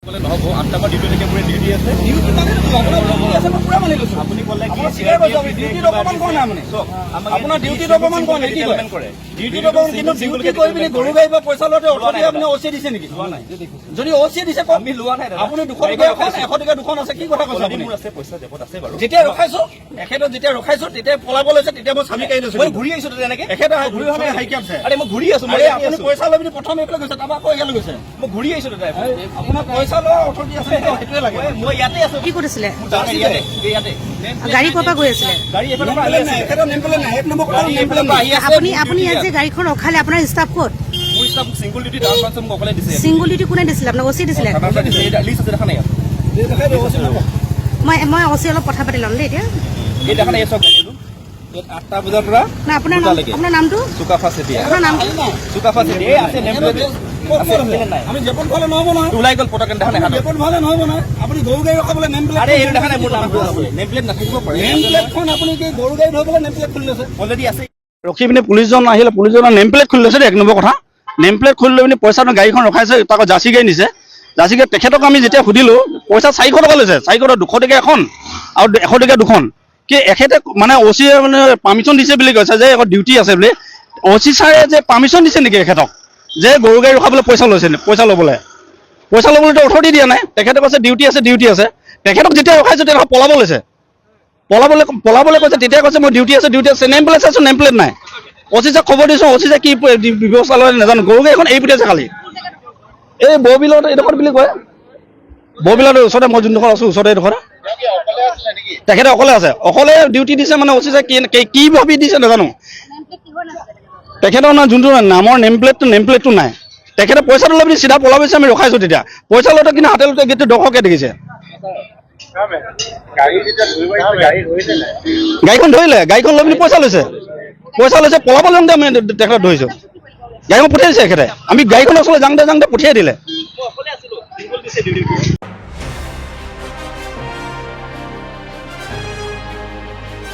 নহ'ব 8টা পৰা ডিউটিলৈকে পুৰা ডিউটি আছে। ডিউটি মানে পুৰা মানি লৈছো। আপুনি ক'লে কি ডিউটিত অপমান কৰা নাই মানে আপোনাৰ ডিউটিত অপমান কৰা নাই কি কৰে ডিউটিত অপমান কিন্তু ডিউটি কৰি পিনি গৰু গাড়ী পৰা পইচা লওঁতে অথনি আপুনি অচি দিছে নেকি? লোৱা নাই। যদি অচি দিছে কওক। আমি লোৱা নাই দাদা। আপুনি 200 টকা এখন 100 টকা দুখন আছে কি কথা কৈছে আপুনি? মোৰ আছে পইচা জেপত আছে বাৰু। যেতিয়া ৰখাইছো এখেতক যেতিয়া ৰখাইছো তেতিয়া পলাব লৈছে তেতিয়া মই স্বামী কাঢ়ি লৈছো। মই ঘূৰি আহিছো তেনেকে। এখেত ঘূৰি অহা নাই হাইকিয়াপ আছে। আৰে মই ঘূৰি আছো মই আপুনি পইচা লৈ পিনি প্ৰথম এইফালে গৈছে তাৰপৰা আকৌ এইফালে গৈছে। মই ঘূৰি আহিছো দাদা। আপোনাৰ পইচা লোৱা অথৰিটি আছে সেইটোৱে লাগে। মই ইয়াতে আছো। কি কৰিছিলে? ইয়াতে গাড়ী ক'ৰ পৰা গৈ আছিলে? গাড়ী এফালৰ পৰা আহি আছে। এখেতৰ নেম প্লেট নাই এক নম্বৰ কথা নেম প্লেট আহি আছে। আপুনি ইয়াত যে গাড়ীখন ৰখালে আপোনাৰ ষ্টাফ ক'ত? মোৰ ষ্টাফ সিংগল ডিউটি ডাউন পাঁচ মোক অকলে দিছে। চিংগুল ডিউটি কোনে দিছিলে? আপোনাক অচি দিছিলে? থানাতে দিছে। এই লিষ্ট আছে দেখা নাই ইয়াত। মই অচি অলপ কথা পাতি ল'ম দেই এতিয়া। এই দেখা নাই ইয়াত চব গাড়ীটো। ইয়াত 8টা বজাৰ পৰা না আপোনাৰ নামটো? চুকাফা চেতিয়া। আপোনাৰ নামটো? চুকাফা চেতিয়া। এই আছে নেম প্লেট আছে নাই? আমি জেপন ফালে নহ'ব নহয়। ওলাই গ'ল পটকে দেখা নাই। জেপন ফালে নহ'ব নহয়। আপুনি গৰু গাড়ী ৰখাবলৈ নেম প্লেট আৰে এইটো দেখা নাই মোৰ নামটো আছে। নেম প্লেট নাথাকিব পাৰে। নেম প্লেটখন আপুনি কি গৰু গাড়ী ধৰিবলৈ নেম প্লেট খুলি লৈছে? অলৰেডি আছে। ৰখি পিনে পুলিচজন আহিলে পুলিচজনৰ নেম প্লেট খুলি লৈছে দেই এক নম্বৰ কথা। নেম প্লেট খুলি লৈ পিনে পইচাটো গাড়ীখন ৰখাইছে তাকো জাৰ্চি গাড়ী নিছে। জাৰ্চি গাড়ী তেখেতক আমি যেতিয়া সুধিলোঁ পইচা 400 টকা লৈছে। 400 টকা 200 টকা এখন আৰু 100 টকা দুখন। কি এখেতে মানে অচি মানে পাৰ্মিশ্যন দিছে বুলি কৈছে যে এখন ডিউটি আছে বুলি। অচি ছাৰে যে পাৰ্মিশ্যন দিছে নেকি এখেতক যে গৰু গাড়ী ৰখাবলৈ পইচা লৈছে পইচা ল'বলৈতো অথৰিটি দিয়া নাই। তেখেতে কৈছে ডিউটি আছে ডিউটি আছে। তেখেতক যেতিয়া ৰখাইছে তেতিয়া পলাব লৈছে। পলাবলৈ কৈছে তেতিয়া কৈছে মই ডিউটি আছে নেম প্লেট চাইছোঁ নেম প্লেট নাই। অচিছে খবৰ দিছোঁ অচিছে কি ব্যৱস্থা লয় নাজানো। গৰু গাড়ীখন এৰি পঠিয়াইছে খালি এই বৰবিলত এইডোখৰত বুলি কয়। বৰবিলৰ ওচৰতে মই যোনডোখৰ আছোঁ ওচৰতে এইডোখৰ তেখেতে অকলে আছে। অকলে ডিউটি দিছে মানে অচিছে কি ভাবি দিছে নাজানো। তেখেতৰ যোনটো নামৰ নেম প্লেটটো নাই। তেখেতে পইচাটো লৈ পিনি চিধা পলাবইছে আমি ৰখাইছোঁ তেতিয়া পইচা লওঁতে কিন্তু হাতে লওঁতে গেটটো দৰ্শকে দেখিছে। গাড়ীখন ধৰিলে গাড়ীখন লৈ পিনি পইচা লৈছে পলাবলৈ যাওঁতে আমি তেখেতক ধৰিছোঁ। গাড়ীখন পঠিয়াই দিছে এখেতে। আমি গাড়ীখনৰ ওচৰলৈ যাওঁতে পঠিয়াই দিলে।